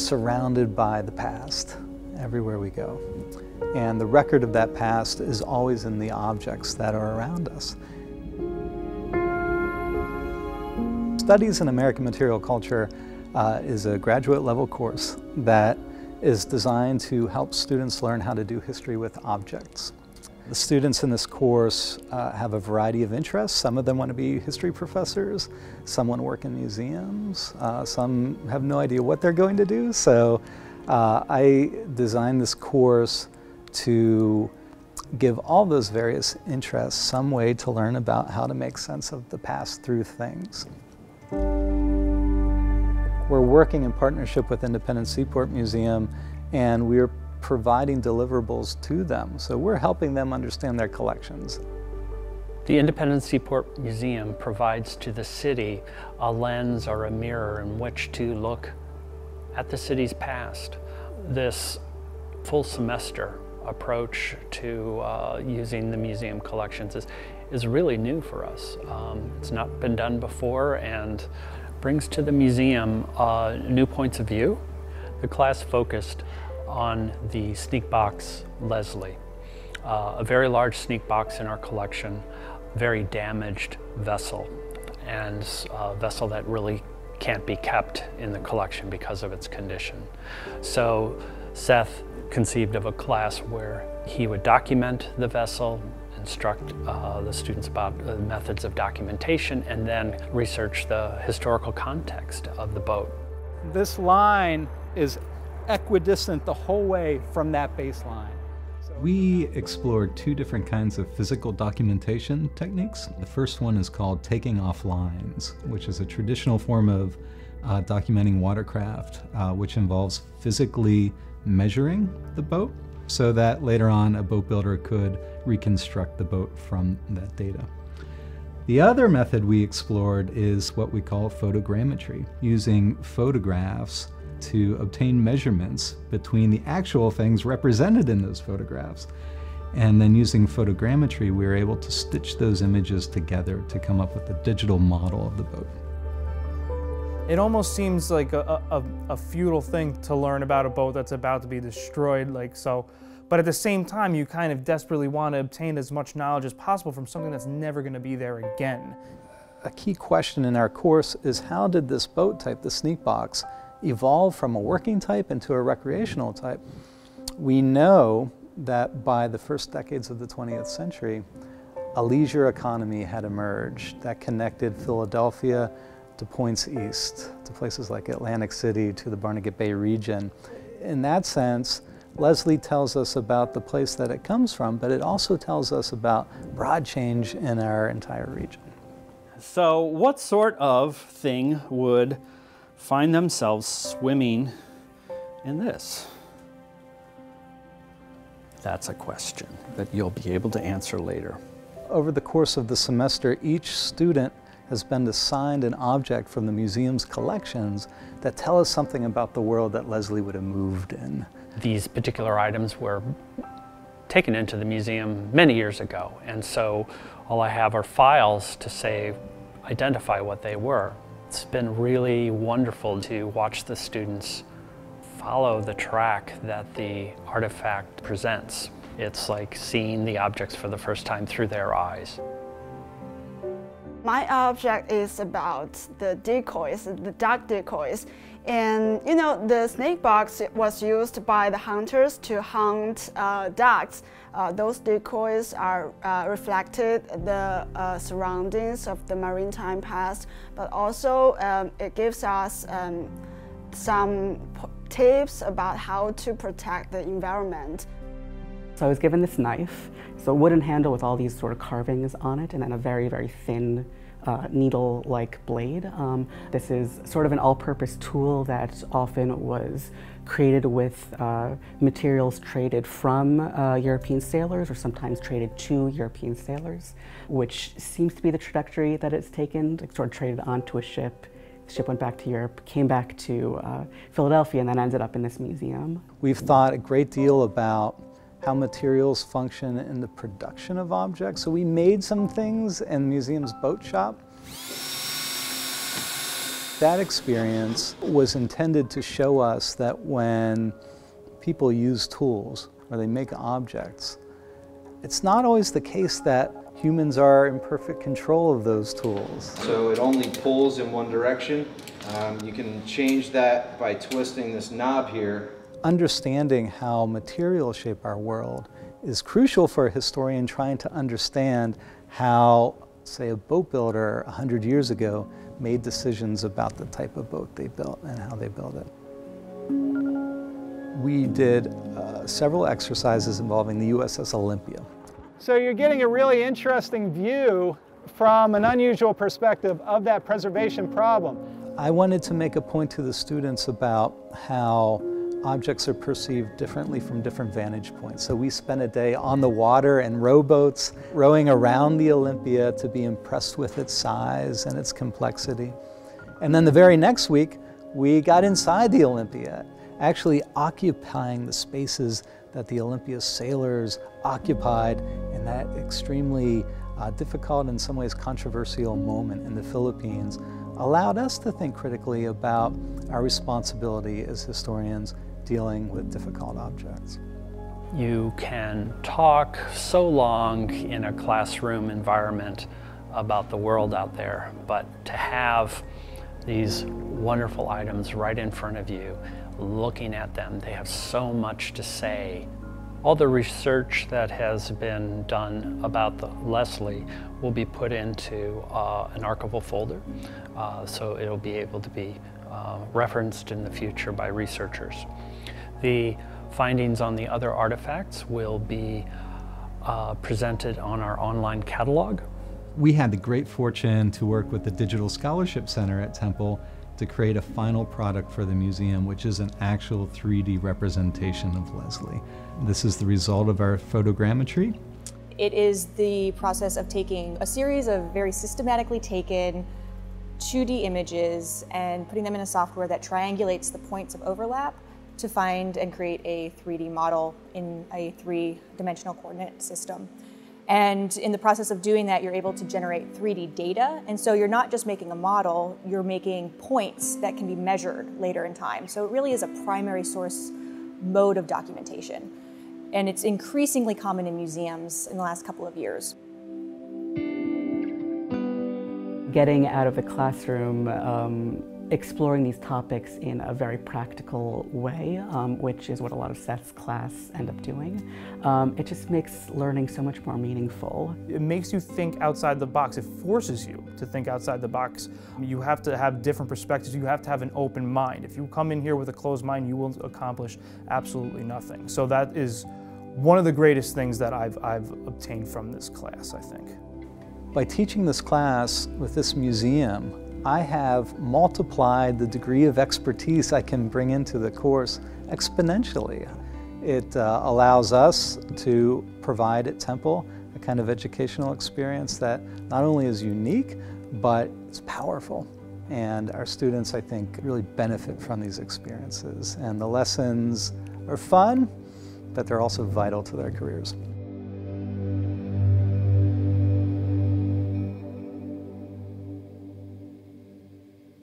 surrounded by the past everywhere we go. And the record of that past is always in the objects that are around us. Studies in American Material Culture is a graduate level course that is designed to help students learn how to do history with objects. The students in this course have a variety of interests. Some of them want to be history professors, some want to work in museums, some have no idea what they're going to do. So I designed this course to give all those various interests some way to learn about how to make sense of the past through things. We're working in partnership with Independence Seaport Museum, and we're providing deliverables to them. So we're helping them understand their collections. The Independence Seaport Museum provides to the city a lens or a mirror in which to look at the city's past. This full semester approach to using the museum collections is really new for us. It's not been done before and brings to the museum new points of view. The class focused on the sneak box Leslie, a very large sneak box in our collection, very damaged vessel, and a vessel that really can't be kept in the collection because of its condition. So Seth conceived of a class where he would document the vessel, instruct the students about the methods of documentation, and then research the historical context of the boat. This line is equidistant the whole way from that baseline. We explored two different kinds of physical documentation techniques. The first one is called taking off lines, which is a traditional form of documenting watercraft, which involves physically measuring the boat so that later on a boat builder could reconstruct the boat from that data. The other method we explored is what we call photogrammetry, using photographs to obtain measurements between the actual things represented in those photographs. And then using photogrammetry, we were able to stitch those images together to come up with a digital model of the boat. It almost seems like a futile thing to learn about a boat that's about to be destroyed, but at the same time, you kind of desperately want to obtain as much knowledge as possible from something that's never going to be there again. A key question in our course is, how did this boat type, the sneak box, evolve from a working type into a recreational type? We know that by the first decades of the 20th century, a leisure economy had emerged that connected Philadelphia to points east, to places like Atlantic City, to the Barnegat Bay region. In that sense, Leslie tells us about the place that it comes from, but it also tells us about broad change in our entire region. So what sort of thing would find themselves swimming in this? That's a question that you'll be able to answer later. Over the course of the semester, each student has been assigned an object from the museum's collections that tell us something about the world that Leslie would have moved in. These particular items were taken into the museum many years ago, and so all I have are files to identify what they were. It's been really wonderful to watch the students follow the track that the artifact presents. It's like seeing the objects for the first time through their eyes. My object is about the decoys, the duck decoys. And you know, the snake box was used by the hunters to hunt ducks. Those decoys are reflected the surroundings of the maritime past, but also it gives us some tips about how to protect the environment. So I was given this knife, so a wooden handle with all these sort of carvings on it, and then a very, very thin needle-like blade. This is sort of an all-purpose tool that often was created with materials traded from European sailors, or sometimes traded to European sailors, which seems to be the trajectory that it's taken, sort of traded onto a ship. The ship went back to Europe, came back to Philadelphia, and then ended up in this museum. We've thought a great deal about how materials function in the production of objects. So we made some things in the museum's boat shop. That experience was intended to show us that when people use tools or they make objects, it's not always the case that humans are in perfect control of those tools. So it only pulls in one direction. You can change that by twisting this knob here. Understanding how materials shape our world is crucial for a historian trying to understand how, say, a boat builder 100 years ago made decisions about the type of boat they built and how they built it. We did several exercises involving the USS Olympia. So you're getting a really interesting view from an unusual perspective of that preservation problem. I wanted to make a point to the students about how objects are perceived differently from different vantage points. So we spent a day on the water in rowboats, rowing around the Olympia to be impressed with its size and its complexity. And then the very next week, we got inside the Olympia, actually occupying the spaces that the Olympia's sailors occupied in that extremely difficult, in some ways controversial moment in the Philippines, allowed us to think critically about our responsibility as historians dealing with difficult objects. You can talk so long in a classroom environment about the world out there, but to have these wonderful items right in front of you, looking at them, they have so much to say. All the research that has been done about the Leslie will be put into an archival folder, so it'll be able to be referenced in the future by researchers. The findings on the other artifacts will be presented on our online catalog. We had the great fortune to work with the Digital Scholarship Center at Temple to create a final product for the museum, which is an actual 3D representation of Leslie. This is the result of our photogrammetry. It is the process of taking a series of very systematically taken 2D images and putting them in a software that triangulates the points of overlap to find and create a 3D model in a 3-dimensional coordinate system. And in the process of doing that, you're able to generate 3D data. And so you're not just making a model, you're making points that can be measured later in time. So it really is a primary source mode of documentation. And it's increasingly common in museums in the last couple of years. Getting out of the classroom, exploring these topics in a very practical way, which is what a lot of Seth's class end up doing. It just makes learning so much more meaningful. It makes you think outside the box. It forces you to think outside the box. You have to have different perspectives. You have to have an open mind. If you come in here with a closed mind, you will accomplish absolutely nothing. So that is one of the greatest things that I've obtained from this class, I think. By teaching this class with this museum, I have multiplied the degree of expertise I can bring into the course exponentially. It allows us to provide at Temple a kind of educational experience that not only is unique, but it's powerful. And our students, I think, really benefit from these experiences. And the lessons are fun, but they're also vital to their careers.